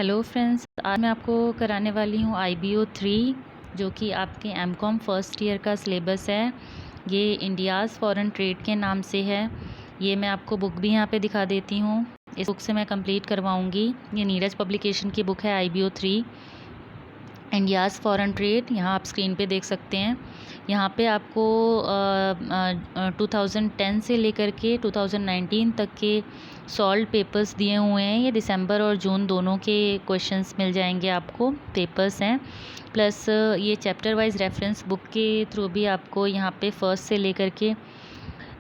Hello friends, आज मैं आपको कराने वाली हूँ IBO 3 जो कि आपके एमकॉम फर्स्ट ईयर का सिलेबस है। ये इंडियाज़ फॉरेन ट्रेड के नाम से है। ये मैं आपको बुक भी यहाँ पे दिखा देती हूँ। इस बुक से मैं कंप्लीट करवाऊँगी। ये नीरज पब्लिकेशन की बुक है IBO 3 इंडियाज़ फॉरेन ट्रेड। यहाँ आप स्क्रीन पे देख सकते हैं। यहाँ पे आपको 2010 से लेकर के 2019 तक के सॉल्व पेपर्स दिए हुए हैं। ये दिसंबर और जून दोनों के क्वेश्चंस मिल जाएंगे आपको, पेपर्स हैं। प्लस ये चैप्टर वाइज रेफरेंस बुक के थ्रू भी आपको यहाँ पे फर्स्ट से लेकर के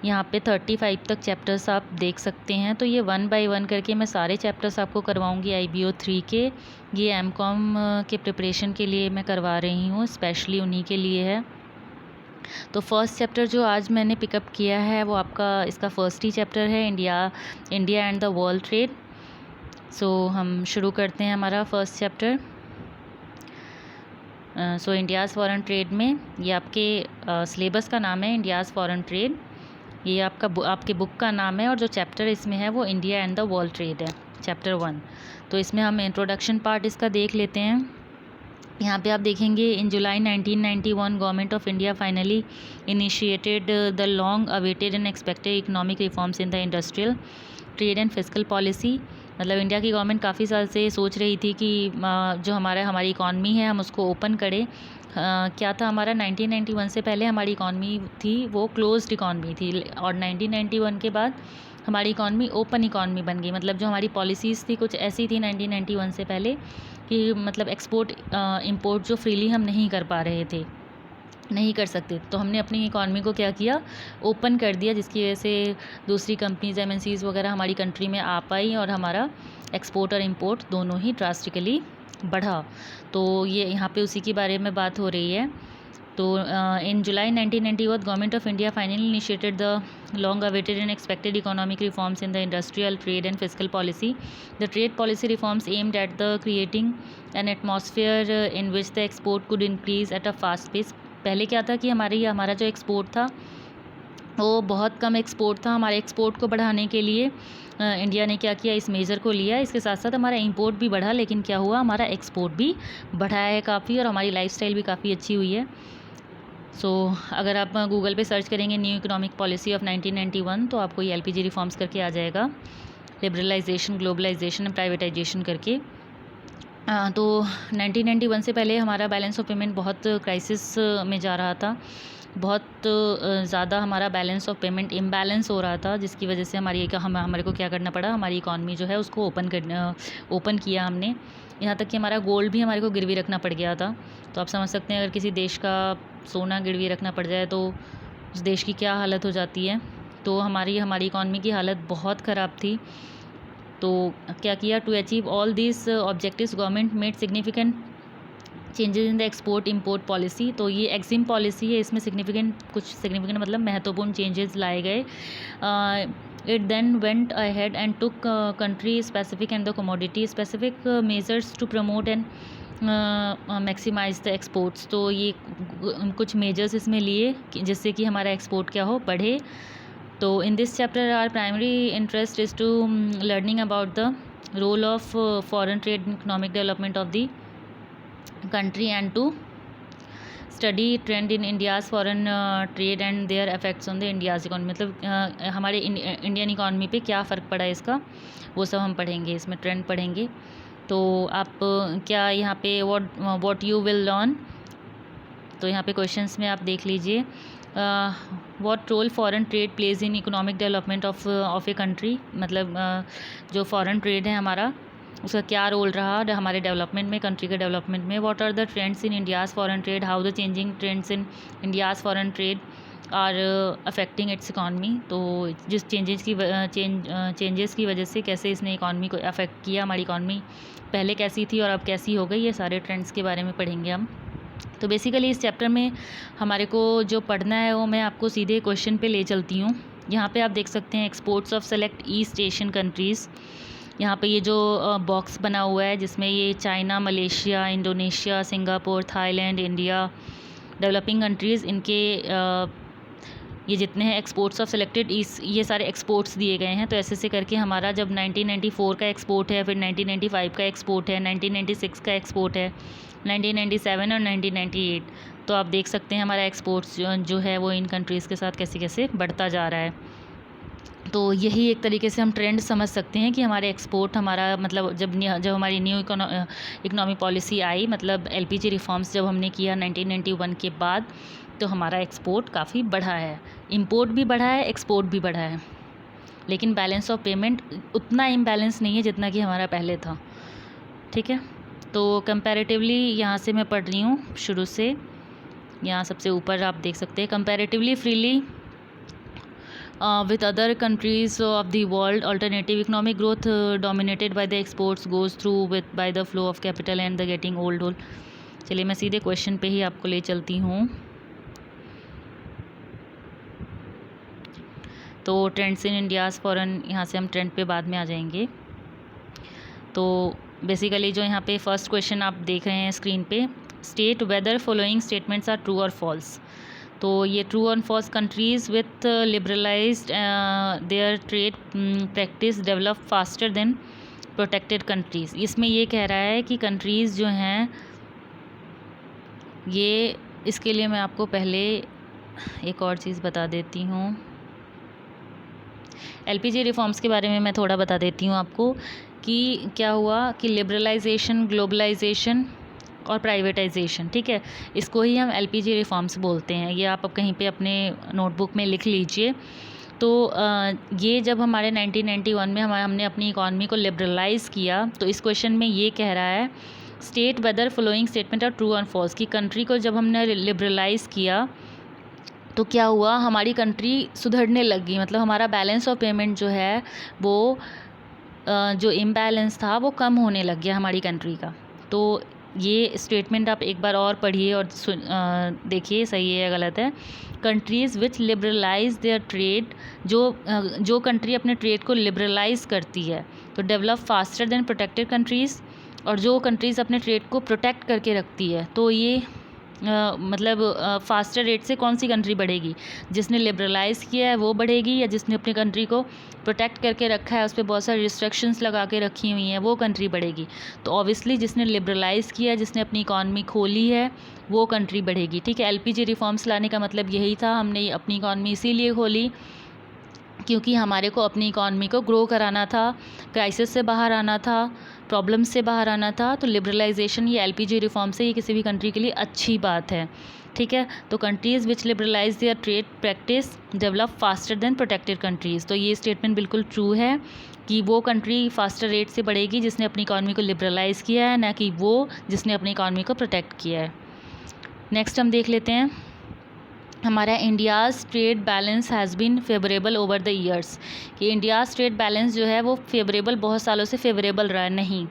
यहाँ पे 35 तक चैप्टर्स आप देख सकते हैं। तो ये 1 बाय 1 करके मैं सारे चैप्टर्स आपको करवाऊँगी IBO 3 के। ये एमकॉम के प्रिपरेशन के लिए मैं करवा रही हूँ, स्पेशली उन्हीं के लिए है। तो फर्स्ट चैप्टर जो आज मैंने पिकअप किया है वो आपका इसका फर्स्ट ही चैप्टर है, India and the world trade. So हम शुरू करते हैं हमारा first chapter. So India's foreign trade में ये आपके सिलेबस का नाम है इंडियाज़ फॉरेन ट्रेड। ये आपके बुक का नाम है और जो चैप्टर इसमें है वो India and the world trade है, चैप्टर 1। तो इसमें हम इंट्रोडक्शन पार्ट इसका देख लेते हैं। यहाँ पे आप देखेंगे, इन July 1991 government of India finally initiated the long awaited and expected economic reforms in the industrial trade and fiscal policy. मतलब इंडिया की गवर्नमेंट काफ़ी साल से सोच रही थी कि जो हमारी इकॉनमी है हम उसको ओपन करें। क्या था, हमारा 1991 से पहले हमारी इकॉनमी थी वो क्लोज्ड इकॉनमी थी, और 1991 के बाद हमारी इकॉनमी ओपन इकॉनमी बन गई। मतलब जो हमारी पॉलिसीज़ थी कुछ ऐसी थी 1991 से पहले कि मतलब एक्सपोर्ट इंपोर्ट जो फ्रीली हम नहीं कर पा रहे थे, नहीं कर सकते। तो हमने अपनी इकॉनमी को क्या किया, ओपन कर दिया, जिसकी वजह से दूसरी कंपनीज MNCs वगैरह हमारी कंट्री में आ पाई और हमारा एक्सपोर्ट और इंपोर्ट दोनों ही ड्रास्टिकली बढ़ा। तो ये यहाँ पे उसी के बारे में बात हो रही है। तो in July 1991 government of India finally initiated the long awaited and expected economic reforms in the industrial trade and fiscal policy. The trade policy reforms aimed at the creating an atmosphere in which the export could increase at a fast pace. पहले क्या था कि हमारा जो export था वो बहुत कम export था। हमारे एक्सपोर्ट को बढ़ाने के लिए इंडिया ने क्या किया, इस मेजर को लिया। इसके साथ साथ हमारा इंपोर्ट भी बढ़ा, लेकिन क्या हुआ, हमारा एक्सपोर्ट भी बढ़ा है काफ़ी, और हमारी लाइफस्टाइल भी काफ़ी अच्छी हुई है। सो अगर आप गूगल पे सर्च करेंगे न्यू इकोनॉमिक पॉलिसी ऑफ 1991 तो आपको ये LPG रिफॉर्म्स करके आ जाएगा, लिबरलाइजेशन, ग्लोबलाइजेशन एंड प्राइवेटाइजेशन करके। तो 1991 से पहले हमारा बैलेंस ऑफ पेमेंट बहुत क्राइसिस में जा रहा था। बहुत ज़्यादा हमारा बैलेंस ऑफ पेमेंट इम्बैलेंस हो रहा था, जिसकी वजह से हमारे को क्या करना पड़ा, हमारी इकॉनमी जो है उसको ओपन किया हमने। यहाँ तक कि हमारा गोल्ड भी हमारे को गिरवी रखना पड़ गया था। तो आप समझ सकते हैं अगर किसी देश का सोना गिरवी रखना पड़ जाए तो उस देश की क्या हालत हो जाती है। तो हमारी इकॉनमी की हालत बहुत ख़राब थी। तो क्या किया, to achieve all this objectives government made significant changes in the export import policy. तो ये एक्सिम पॉलिसी है, इसमें सिग्निफिकेंट मतलब महत्वपूर्ण चेंजेस लाए गए। It then went ahead and took country specific and the commodity specific measures to promote and maximise the exports. तो ये कुछ मेजर्स इसमें लिए जिससे कि हमारा एक्सपोर्ट क्या हो, बढ़े। तो in this chapter our primary interest is to learning about the role of foreign trade in economic development of the country and to study trend in India's foreign trade and their effects on the India's economy। मतलब हमारे Indian economy पे क्या फ़र्क पड़ा है इसका, वो सब हम पढ़ेंगे, इसमें ट्रेंड पढ़ेंगे। तो आप क्या यहाँ पे व्हाट यू विल लर्न, तो यहाँ पे क्वेश्चंस में आप देख लीजिए, what role foreign trade plays in economic development of a country. मतलब जो फॉरेन ट्रेड है हमारा, उसका क्या रोल रहा हमारे डेवलपमेंट में, कंट्री के डेवलपमेंट में। What are the trends in India's foreign trade, how the changing trends in India's foreign trade are affecting its economy. तो जिस चेंजेस की वजह से कैसे इसने इकॉनमी को अफेक्ट किया, हमारी इकॉनमी पहले कैसी थी और अब कैसी हो गई, ये सारे ट्रेंड्स के बारे में पढ़ेंगे हम। तो बेसिकली इस चैप्टर में हमारे को जो पढ़ना है वो मैं आपको सीधे क्वेश्चन पे ले चलती हूँ। यहाँ पे आप देख सकते हैं exports of select east Asian countries. यहाँ पे ये जो बॉक्स बना हुआ है जिसमें ये China, Malaysia, Indonesia, Singapore, Thailand, India, developing countries, इनके ये जितने हैं एक्सपोर्ट्स ऑफ सिलेक्टेड ये सारे एक्सपोर्ट्स दिए गए हैं। तो ऐसे ऐसे करके हमारा जब 1994 का एक्सपोर्ट है, फिर 1995 का एक्सपोर्ट है, 1996 का एक्सपोर्ट है, 1997 और 1998, तो आप देख सकते हैं हमारा एक्सपोर्ट्स जो है वो इन कंट्रीज़ के साथ कैसे कैसे बढ़ता जा रहा है। तो यही एक तरीके से हम ट्रेंड समझ सकते हैं कि हमारे एक्सपोर्ट, हमारा मतलब जब हमारी न्यू इकोनॉमी पॉलिसी आई, मतलब एलपीजी रिफॉर्म्स जब हमने किया 1991 के बाद, तो हमारा एक्सपोर्ट काफ़ी बढ़ा है, इंपोर्ट भी बढ़ा है, एक्सपोर्ट भी बढ़ा है। लेकिन बैलेंस ऑफ पेमेंट उतना इम्बैलेंस नहीं है जितना कि हमारा पहले था। ठीक है, तो कंपैरेटिवली यहाँ से मैं पढ़ रही हूँ शुरू से, यहाँ सबसे ऊपर आप देख सकते हैं, comparatively freely with other countries of the world, alternative economic growth dominated by the exports goes through by the flow of capital and the getting old. चलिए मैं सीधे क्वेश्चन पे ही आपको ले चलती हूँ। तो ट्रेंड्स इन इंडियाज़ फॉरेन, यहाँ से हम ट्रेंड पे बाद में आ जाएंगे। तो बेसिकली जो यहाँ पे फर्स्ट क्वेश्चन आप देख रहे हैं स्क्रीन पे, state whether following statements are true और फॉल्स। तो ये ट्रू और false, countries with liberalised their trade practice develop faster than protected countries. इसमें ये कह रहा है कि कंट्रीज़ जो हैं ये, इसके लिए मैं आपको पहले एक और चीज़ बता देती हूँ, एलपीजी रिफॉर्म्स के बारे में मैं थोड़ा बता देती हूँ आपको कि क्या हुआ कि लिबरलाइजेशन, ग्लोबलाइजेशन और प्राइवेटाइजेशन, ठीक है, इसको ही हम एलपीजी रिफॉर्म्स बोलते हैं। ये आप कहीं पे अपने नोटबुक में लिख लीजिए। तो ये जब हमारे 1991 में हमने अपनी इकॉनमी को लिबरलाइज़ किया, तो इस क्वेश्चन में ये कह रहा है state whether following statement are true and false, कि कंट्री को जब हमने लिबरलाइज़ किया तो क्या हुआ, हमारी कंट्री सुधरने लगी, मतलब हमारा बैलेंस ऑफ पेमेंट जो है वो जो इम्बैलेंस था वो कम होने लग गया हमारी कंट्री का। तो ये स्टेटमेंट आप एक बार और पढ़िए और देखिए सही है या गलत है। Countries which liberalise their trade, जो कंट्री अपने ट्रेड को लिबरलाइज करती है तो develop faster than protected countries, और जो कंट्रीज़ अपने ट्रेड को प्रोटेक्ट करके रखती है तो ये मतलब फास्टर रेट से कौन सी कंट्री बढ़ेगी, जिसने लिबरलाइज़ किया है वो बढ़ेगी, या जिसने अपनी कंट्री को प्रोटेक्ट करके रखा है, उस पर बहुत सारी रिस्ट्रिक्शंस लगा के रखी हुई हैं, वो कंट्री बढ़ेगी। तो ऑब्वियसली जिसने लिबरलाइज़ किया है, जिसने अपनी इकॉनमी खोली है, वो कंट्री बढ़ेगी। ठीक है, एलपीजी रिफॉर्म्स लाने का मतलब यही था, हमने अपनी इकॉनमी इसीलिए खोली क्योंकि हमारे को अपनी इकॉनमी को ग्रो कराना था, क्राइसिस से बाहर आना था, प्रॉब्लम से बाहर आना था। तो लिबरलाइजेशन, ये एलपीजी रिफॉर्म से ये किसी भी कंट्री के लिए अच्छी बात है। ठीक है, तो countries which liberalise their trade practice develop faster than protected countries, तो ये स्टेटमेंट बिल्कुल ट्रू है कि वो कंट्री फास्टर रेट से बढ़ेगी जिसने अपनी इकॉनमी को लिबरलाइज़ किया है, ना कि वो जिसने अपनी इकॉनमी को प्रोटेक्ट किया है। नेक्स्ट हम देख लेते हैं, हमारा India's trade balance has been favourable over the years, कि इंडियाज़ ट्रेड बैलेंस जो है वो फेवरेबल, बहुत सालों से फेवरेबल रहा है। नहीं,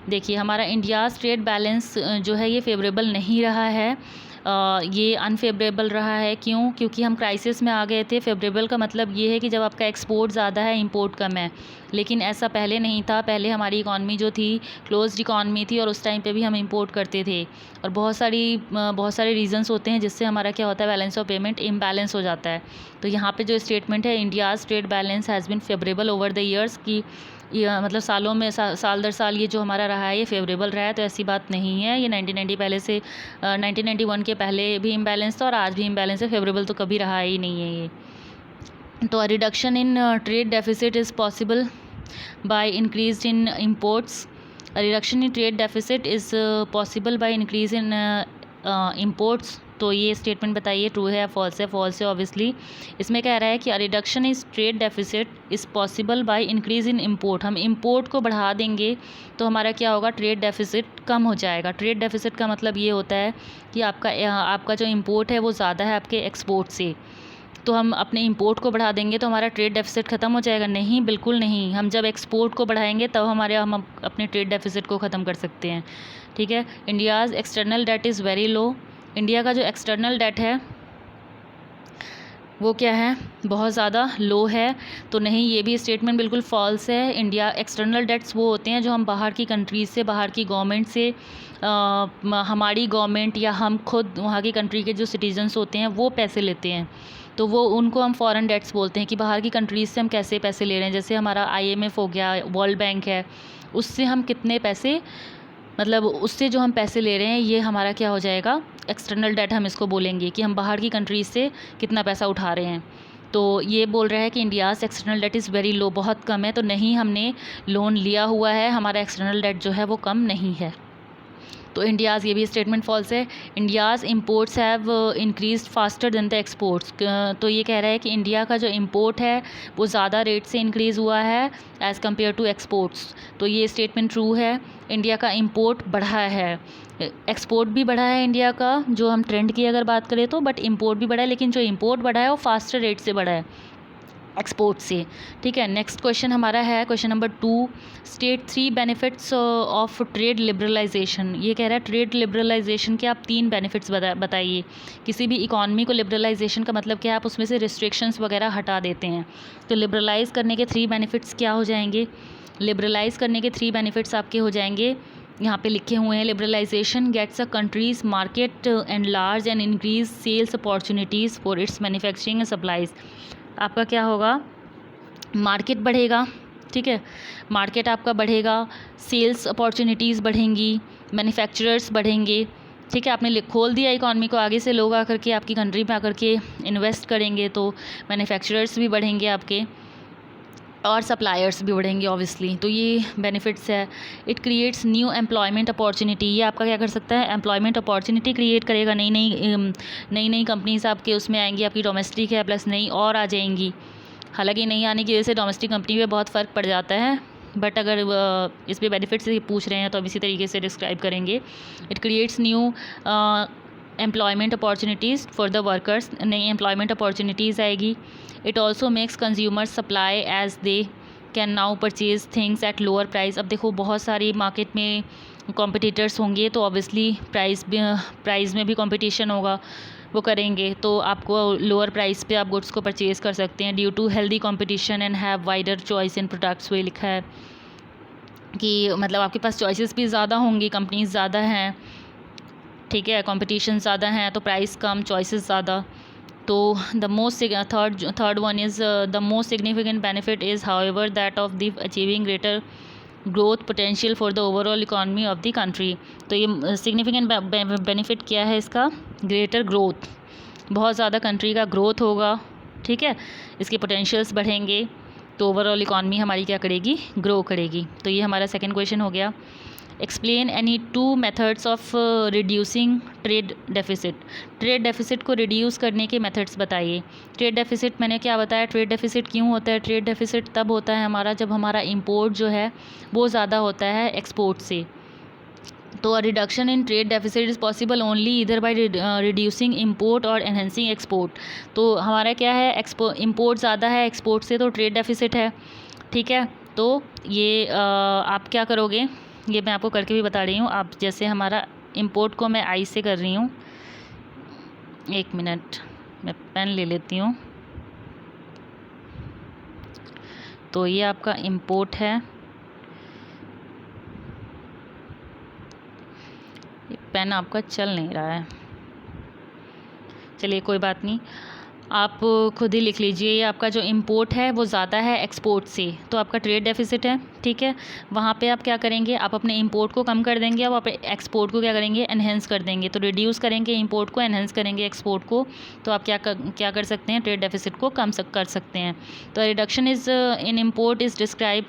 देखिए हमारा इंडियाज़ ट्रेड बैलेंस जो है ये फेवरेबल नहीं रहा है, ये अनफेवरेबल रहा है। क्यों? क्योंकि हम क्राइसिस में आ गए थे। फेवरेबल का मतलब ये है कि जब आपका एक्सपोर्ट ज़्यादा है, इंपोर्ट कम है, लेकिन ऐसा पहले नहीं था। पहले हमारी इकॉनमी जो थी क्लोज्ड इकॉनमी थी, और उस टाइम पे भी हम इंपोर्ट करते थे, और बहुत सारे रीजंस होते हैं जिससे हमारा क्या होता है, बैलेंस ऑफ पेमेंट इम्बैलेंस हो जाता है। तो यहाँ पे जो स्टेटमेंट है, India's trade balance has been favourable over the years, की मतलब सालों में साल दर साल ये जो हमारा रहा है ये फेवरेबल रहा है, तो ऐसी बात नहीं है। ये 1990 पहले से 1991 के पहले भी इम्बैलेंस था और आज भी इम्बैलेंस है, फेवरेबल तो कभी रहा ही नहीं है ये। तो reduction in trade deficit is possible by increase in imports, reduction in trade deficit is possible by increase in imports. तो ये स्टेटमेंट बताइए ट्रू है या फॉल्स है। फॉल्स है ऑब्वियसली। इसमें कह रहा है कि reduction is trade deficit is possible by increase in import, हम इम्पोर्ट को बढ़ा देंगे तो हमारा क्या होगा, ट्रेड डेफिसिट कम हो जाएगा। ट्रेड डेफिसिट का मतलब ये होता है कि आपका जो इम्पोर्ट है वो ज़्यादा है आपके एक्सपोर्ट से, तो हम अपने इंपोर्ट को बढ़ा देंगे तो हमारा ट्रेड डेफिसिट ख़त्म हो जाएगा। नहीं, बिल्कुल नहीं, हम जब एक्सपोर्ट को बढ़ाएंगे तब हम अपने ट्रेड डेफिसिट को ख़त्म कर सकते हैं। ठीक है, India's external that is very low, India का जो एक्सटर्नल डेट है वो क्या है, बहुत ज़्यादा लो है। तो नहीं, ये भी स्टेटमेंट बिल्कुल फॉल्स है। इंडिया एक्सटर्नल डेट्स वो होते हैं जो हम बाहर की कंट्रीज़ से, बाहर की गवर्नमेंट से, हमारी गवर्नमेंट या हम खुद वहाँ की कंट्री के जो सिटीजन्स होते हैं वो पैसे लेते हैं, तो वो उनको हम फॉरेन डेट्स बोलते हैं कि बाहर की कंट्रीज़ से हम कैसे पैसे ले रहे हैं। जैसे हमारा IMF हो गया, वर्ल्ड बैंक है, उससे हम कितने पैसे, मतलब उससे जो हम पैसे ले रहे हैं ये हमारा क्या हो जाएगा, एक्सटर्नल डेट हम इसको बोलेंगे कि हम बाहर की कंट्रीज़ से कितना पैसा उठा रहे हैं। तो ये बोल रहा है कि India's external that is very low, बहुत कम है। तो नहीं, हमने लोन लिया हुआ है, हमारा एक्सटर्नल डेट जो है वो कम नहीं है। तो इंडियाज़, ये भी स्टेटमेंट फॉल्स है। India's imports have increase faster than the exports. तो ये कह रहा है कि इंडिया का जो इम्पोर्ट है वो ज़्यादा रेट से इंक्रीज़ हुआ है एज़ कम्पेयर टू एक्सपोर्ट्स। तो ये स्टेटमेंट ट्रू है। इंडिया का इम्पोर्ट बढ़ा है, एक्सपोर्ट भी बढ़ा है इंडिया का, जो हम ट्रेंड की अगर बात करें तो, बट इम्पोर्ट भी बढ़ा है, लेकिन जो इम्पोर्ट बढ़ा है वो फास्टर रेट से बढ़ा है एक्सपोर्ट से। ठीक है, नेक्स्ट क्वेश्चन हमारा है question number 2, state 3 benefits of trade liberalisation. ये कह रहा है ट्रेड लिबरलाइजेशन के आप 3 बेनिफिट्स बताइए। किसी भी इकॉनमी को लिबरलाइजेशन का मतलब क्या है, आप उसमें से रिस्ट्रिक्शंस वगैरह हटा देते हैं। तो लिबरलाइज़ करने के 3 बेनिफिट्स क्या हो जाएंगे, लिबरलाइज़ करने के 3 बेनिफिट्स आपके हो जाएंगे, यहाँ पे लिखे हुए हैं। Liberalisation gets a country's market and large and increase sales opportunities for its manufacturing and supplies. आपका क्या होगा, मार्केट बढ़ेगा। ठीक है, मार्केट आपका बढ़ेगा, सेल्स अपॉर्चुनिटीज़ बढ़ेंगी, मैन्युफैक्चरर्स बढ़ेंगे। ठीक है, आपने खोल दिया इकॉनमी को, आगे से लोग आकर के आपकी कंट्री में आकर के इन्वेस्ट करेंगे, तो मैन्युफैक्चरर्स भी बढ़ेंगे आपके और सप्लायर्स भी बढ़ेंगे ऑब्वियसली। तो ये बेनिफिट्स है। It creates new employment opportunity. ये आपका क्या कर सकता है, एम्प्लॉयमेंट अपॉर्चुनिटी क्रिएट करेगा। नई कंपनीज आपके उसमें आएंगी, आपकी डोमेस्टिक है प्लस नई और आ जाएंगी। हालांकि नहीं आने की वजह से डोमेस्टिक कंपनी में बहुत फ़र्क पड़ जाता है, बट अगर इस पर बेनिफिट्स पूछ रहे हैं तो अब इसी तरीके से डिस्क्राइब करेंगे। It creates new employment opportunities for the workers, नई एम्प्लॉयमेंट अपॉर्चुनिटीज़ आएगी। It also makes consumer supply as they can now purchase things at lower price. अब देखो बहुत सारी मार्केट में कॉम्पिटिटर्स होंगे, तो ऑब्वियसली प्राइस में भी कंपटीशन होगा, वो करेंगे, तो आपको लोअर प्राइस पे आप गुड्स को परचेज़ कर सकते हैं। Due to healthy competition and have wider choice in products. वही लिखा है कि मतलब आपके पास चॉइसेस भी ज़्यादा होंगी, कंपनीज ज़्यादा हैं, ठीक है, कंपटीशन ज़्यादा हैं, तो प्राइस कम, चॉइसेस ज़्यादा। तो the most third one is the most significant benefit is however that of the achieving greater growth potential for the overall economy of the country. तो ये सिग्निफिकेंट बेनिफिट क्या है इसका, ग्रेटर ग्रोथ, बहुत ज़्यादा country का ग्रोथ होगा। ठीक है, इसके पोटेंशियल्स बढ़ेंगे, तो ओवरऑल इकॉनमी हमारी क्या करेगी, ग्रो करेगी। तो ये हमारा सेकंड क्वेश्चन हो गया। Explain any 2 methods of reducing trade deficit. Trade deficit को रिड्यूस करने के मेथड्स बताइए। ट्रेड डेफिसिट मैंने क्या बताया, ट्रेड डेफिसिट क्यों होता है, ट्रेड डेफिसिट तब होता है हमारा जब हमारा इंपोर्ट जो है वो ज़्यादा होता है एक्सपोर्ट से। तो reduction in trade deficit is possible only इधर बाय रिड्यूसिंग इंपोर्ट और एनहेंसिंग एक्सपोर्ट। तो हमारा क्या है, इंपोर्ट ज़्यादा है एक्सपोर्ट से, तो ट्रेड डेफिसिट है। ठीक है, तो ये आप क्या करोगे, ये मैं आपको करके भी बता रही हूँ। आप जैसे हमारा इंपोर्ट को मैं आई से कर रही हूँ, 1 मिनट मैं पेन ले लेती हूँ। तो ये आपका इंपोर्ट है, ये पेन आपका चल नहीं रहा है, चलिए कोई बात नहीं, आप खुद ही लिख लीजिए। ये आपका जो इंपोर्ट है वो ज़्यादा है एक्सपोर्ट से, तो आपका ट्रेड डेफिसिट है। ठीक है, वहाँ पे आप क्या करेंगे, आप अपने इंपोर्ट को कम कर देंगे और आप एक्सपोर्ट को क्या करेंगे, एनहेंस कर देंगे। तो रिड्यूस करेंगे इंपोर्ट को, एनहेंस करेंगे एक्सपोर्ट को, तो आप क्या कर सकते हैं, ट्रेड डेफिसिट को कम कर सकते हैं। तो reduction is in import is describe